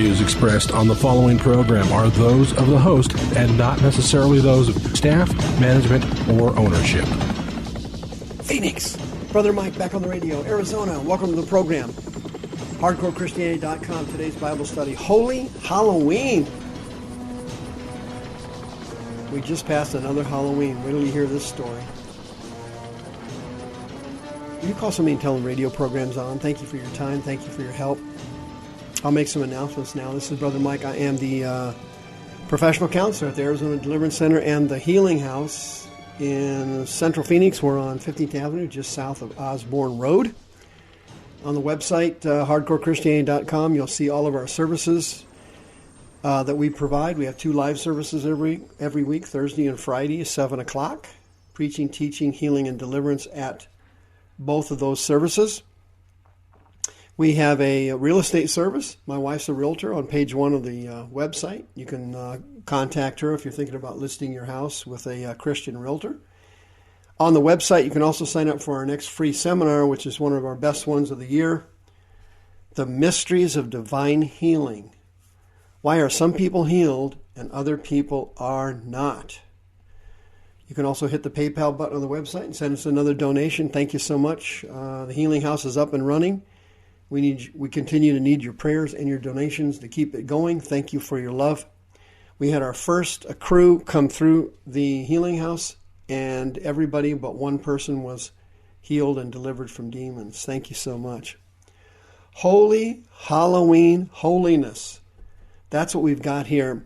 views expressed on the following program are those of the host and not necessarily those of staff, management, or ownership. Phoenix, Brother Mike back on the radio. Arizona, welcome to the program. HardcoreChristianity.com, today's Bible study, Holy Halloween. We just passed another Halloween. Wait till you hear this story. Will you call somebody and tell them radio program's on? Thank you for your time. Thank you for your help. I'll make some announcements now. This is Brother Mike. I am the professional counselor at the Arizona Deliverance Center and the Healing House in Central Phoenix. We're on 15th Avenue, just south of Osborne Road. On the website, HardcoreChristianity.com, you'll see all of our services that we provide. We have 2 live services every week, Thursday and Friday, 7 o'clock. Preaching, teaching, healing, and deliverance at both of those services. We have a real estate service. My wife's a realtor on page 1 of the website. You can contact her if you're thinking about listing your house with a Christian realtor. On the website, you can also sign up for our next free seminar, which is one of our best ones of the year, The Mysteries of Divine Healing. Why are some people healed and other people are not? You can also hit the PayPal button on the website and send us another donation. Thank you so much. The Healing House is up and running. We continue to need your prayers and your donations to keep it going. Thank you for your love. We had our first crew come through the Healing House, and everybody but one person was healed and delivered from demons. Thank you so much. Holy Halloween holiness. That's what we've got here.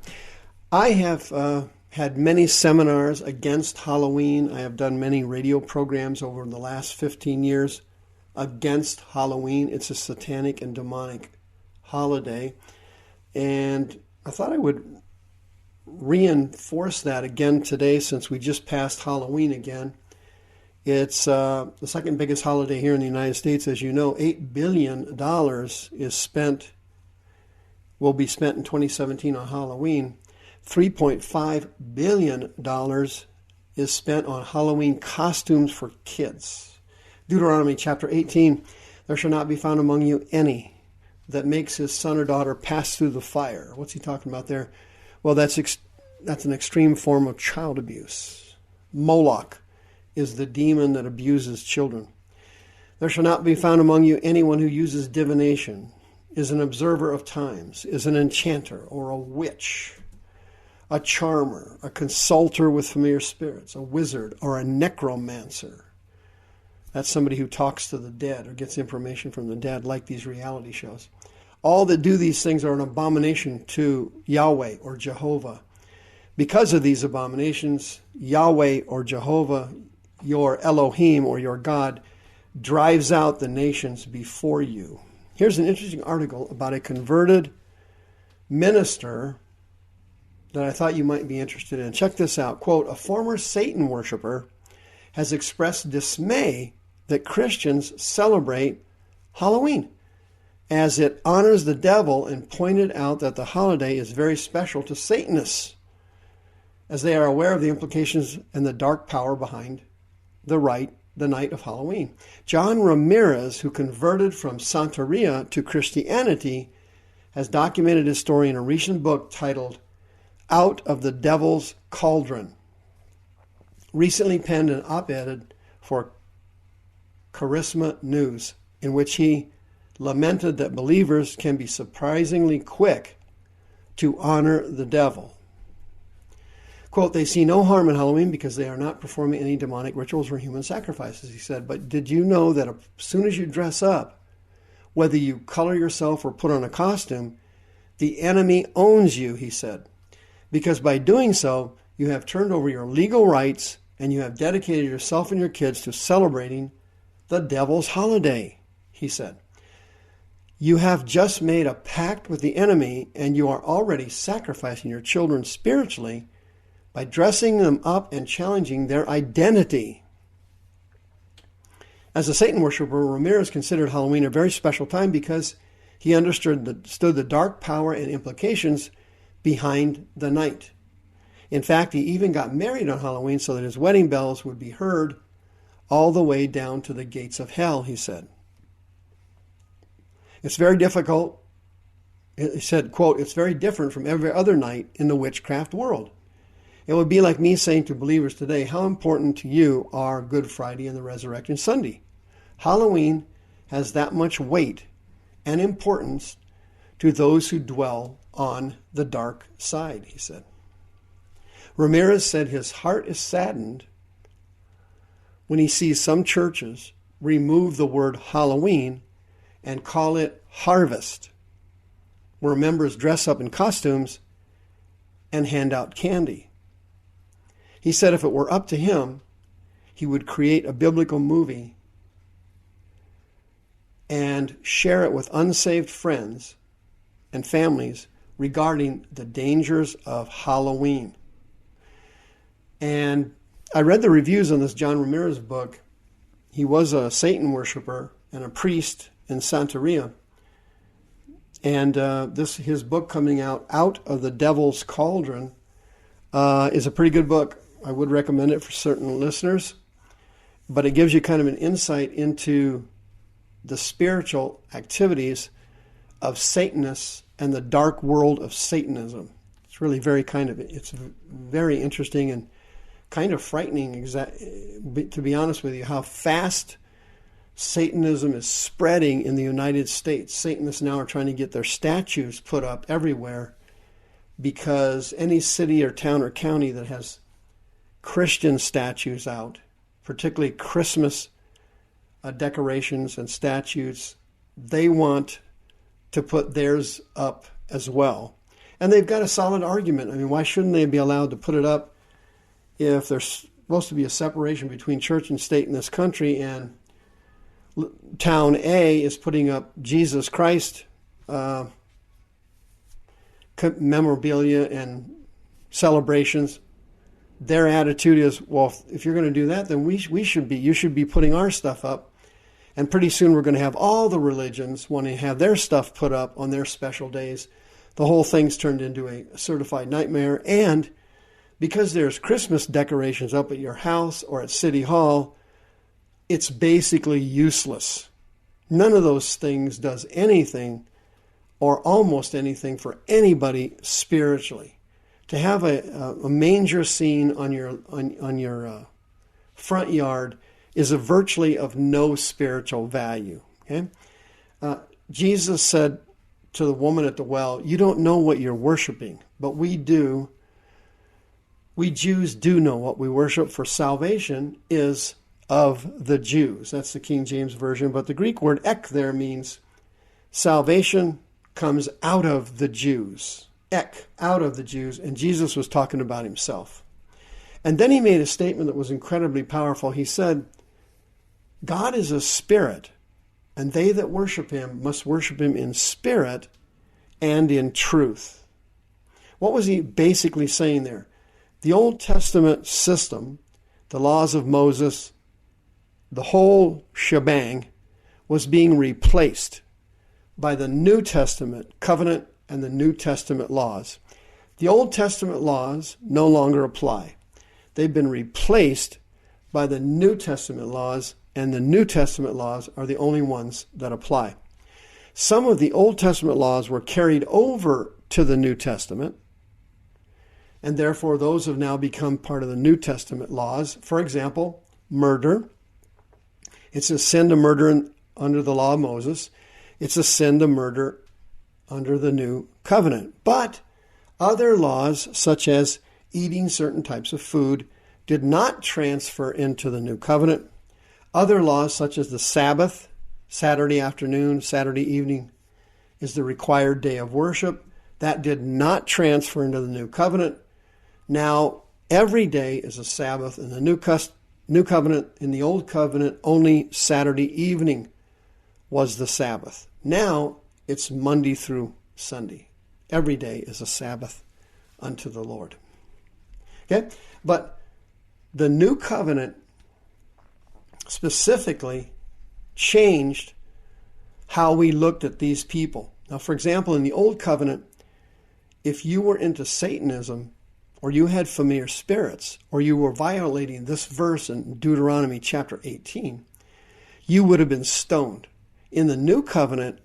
I have had many seminars against Halloween. I have done many radio programs over the last 15 years against Halloween. It's a satanic and demonic holiday. And I thought I would reinforce that again today since we just passed Halloween again. It's the second biggest holiday here in the United States. As you know, $8 billion will be spent in 2017 on Halloween. $3.5 billion is spent on Halloween costumes for kids. Deuteronomy chapter 18, there shall not be found among you any that makes his son or daughter pass through the fire. What's he talking about there? Well, that's an extreme form of child abuse. Moloch is the demon that abuses children. There shall not be found among you anyone who uses divination, is an observer of times, is an enchanter or a witch, a charmer, a consulter with familiar spirits, a wizard, or a necromancer. That's somebody who talks to the dead or gets information from the dead, like these reality shows. All that do these things are an abomination to Yahweh or Jehovah. Because of these abominations, Yahweh or Jehovah, your Elohim or your God, drives out the nations before you. Here's an interesting article about a converted minister that I thought you might be interested in. Check this out. Quote, a former Satan worshiper has expressed dismay that Christians celebrate Halloween as it honors the devil, and pointed out that the holiday is very special to Satanists, as they are aware of the implications and the dark power behind the night of Halloween. John Ramirez, who converted from Santeria to Christianity, has documented his story in a recent book titled Out of the Devil's Cauldron. Recently penned an op-ed for Charisma News, in which he lamented that believers can be surprisingly quick to honor the devil. Quote, they see no harm in Halloween because they are not performing any demonic rituals or human sacrifices, he said. But did you know that as soon as you dress up, whether you color yourself or put on a costume, the enemy owns you, he said. Because by doing so, you have turned over your legal rights and you have dedicated yourself and your kids to celebrating the devil's holiday, he said. You have just made a pact with the enemy, and you are already sacrificing your children spiritually by dressing them up and challenging their identity. As a Satan worshiper, Ramirez considered Halloween a very special time because he understood the dark power and implications behind the night. In fact, he even got married on Halloween so that his wedding bells would be heard all the way down to the gates of hell, he said. It's very difficult He said, quote, "It's very different from every other night in the witchcraft world. It would be like me saying to believers today, how important to you are Good Friday and the Resurrection Sunday? Halloween has that much weight and importance to those who dwell on the dark side," he said. Ramirez said his heart is saddened when he sees some churches remove the word Halloween and call it harvest, where members dress up in costumes and hand out candy. He said if it were up to him, he would create a biblical movie and share it with unsaved friends and families regarding the dangers of Halloween. And I read the reviews on this John Ramirez book. He was a Satan worshiper and a priest in Santeria. And his book coming out of the Devil's Cauldron, is a pretty good book. I would recommend it for certain listeners. But it gives you kind of an insight into the spiritual activities of Satanists and the dark world of Satanism. It's really it's very interesting and kind of frightening, to be honest with you, how fast Satanism is spreading in the United States. Satanists now are trying to get their statues put up everywhere because any city or town or county that has Christian statues out, particularly Christmas decorations and statues, they want to put theirs up as well. And they've got a solid argument. I mean, why shouldn't they be allowed to put it up if there's supposed to be a separation between church and state in this country, and town A is putting up Jesus Christ memorabilia and celebrations? Their attitude is, well, if you're going to do that, then you should be putting our stuff up. And pretty soon we're going to have all the religions wanting to have their stuff put up on their special days. The whole thing's turned into a certified nightmare. And because there's Christmas decorations up at your house or at City Hall, it's basically useless. None of those things does anything or almost anything for anybody spiritually. To have a manger scene on your front yard is virtually of no spiritual value. Okay, Jesus said to the woman at the well, "You don't know what you're worshiping, but we do. We Jews do know what we worship, for salvation is of the Jews." That's the King James Version, but the Greek word ek there means salvation comes out of the Jews. Ek, out of the Jews, and Jesus was talking about himself. And then he made a statement that was incredibly powerful. He said, God is a spirit, and they that worship him must worship him in spirit and in truth. What was he basically saying there? The Old Testament system, the laws of Moses, the whole shebang was being replaced by the New Testament covenant and the New Testament laws. The Old Testament laws no longer apply. They've been replaced by the New Testament laws, and the New Testament laws are the only ones that apply. Some of the Old Testament laws were carried over to the New Testament, and therefore those have now become part of the New Testament laws. For example, murder. It's a sin to murder under the law of Moses. It's a sin to murder under the New Covenant. But other laws, such as eating certain types of food, did not transfer into the New Covenant. Other laws, such as the Sabbath, Saturday afternoon, Saturday evening, is the required day of worship. That did not transfer into the New Covenant. Now, every day is a Sabbath in the New Covenant. In the Old Covenant, only Saturday evening was the Sabbath. Now, it's Monday through Sunday. Every day is a Sabbath unto the Lord. Okay? But the New Covenant specifically changed how we looked at these people. Now, for example, in the Old Covenant, if you were into Satanism, or you had familiar spirits, or you were violating this verse in Deuteronomy chapter 18, you would have been stoned. In the New Covenant,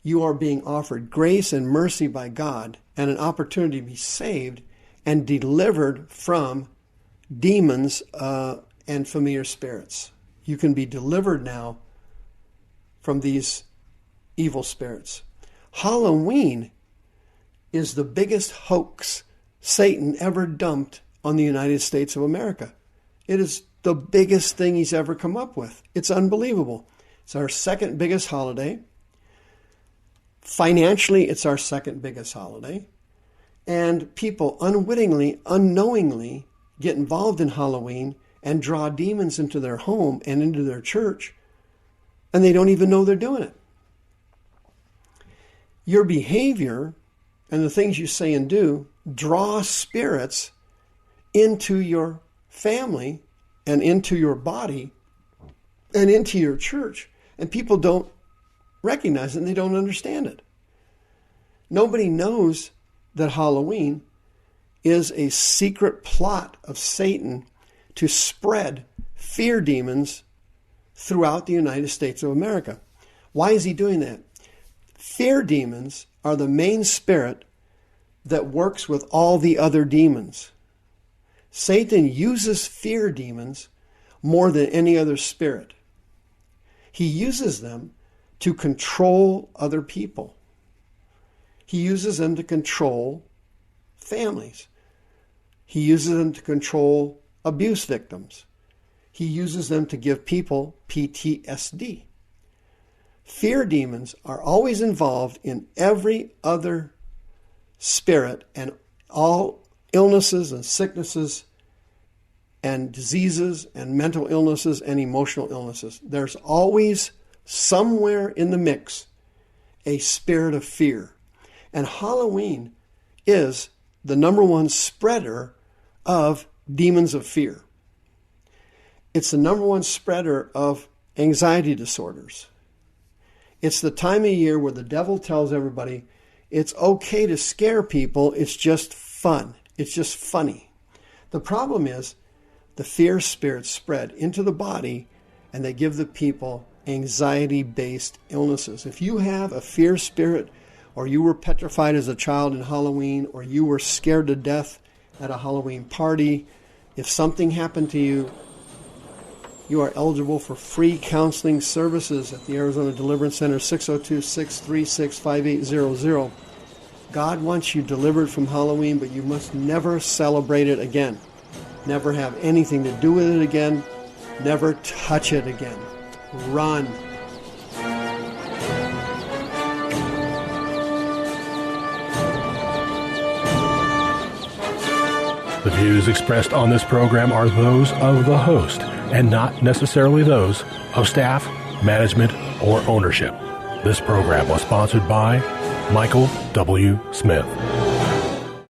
you are being offered grace and mercy by God and an opportunity to be saved and delivered from demons and familiar spirits. You can be delivered now from these evil spirits. Halloween is the biggest hoax Satan ever dumped on the United States of America. It is the biggest thing he's ever come up with. It's unbelievable. It's our second biggest holiday. Financially, it's our second biggest holiday. And people unwittingly, unknowingly get involved in Halloween and draw demons into their home and into their church, and they don't even know they're doing it. Your behavior and the things you say and do draw spirits into your family and into your body and into your church. And people don't recognize it and they don't understand it. Nobody knows that Halloween is a secret plot of Satan to spread fear demons throughout the United States of America. Why is he doing that? Fear demons are the main spirit that works with all the other demons. Satan uses fear demons more than any other spirit. He uses them to control other people. He uses them to control families. He uses them to control abuse victims. He uses them to give people PTSD. Fear demons are always involved in every other spirit and all illnesses and sicknesses and diseases and mental illnesses and emotional illnesses. There's always somewhere in the mix a spirit of fear. And Halloween is the number one spreader of demons of fear. It's the number one spreader of anxiety disorders. It's the time of year where the devil tells everybody it's okay to scare people, it's just fun. It's just funny. The problem is the fear spirits spread into the body and they give the people anxiety-based illnesses. If you have a fear spirit, or you were petrified as a child in Halloween, or you were scared to death at a Halloween party, if something happened to you, you are eligible for free counseling services at the Arizona Deliverance Center, 602-636-5800. God wants you delivered from Halloween, but you must never celebrate it again. Never have anything to do with it again. Never touch it again. Run. The views expressed on this program are those of the host and not necessarily those of staff, management, or ownership. This program was sponsored by Michael W. Smith.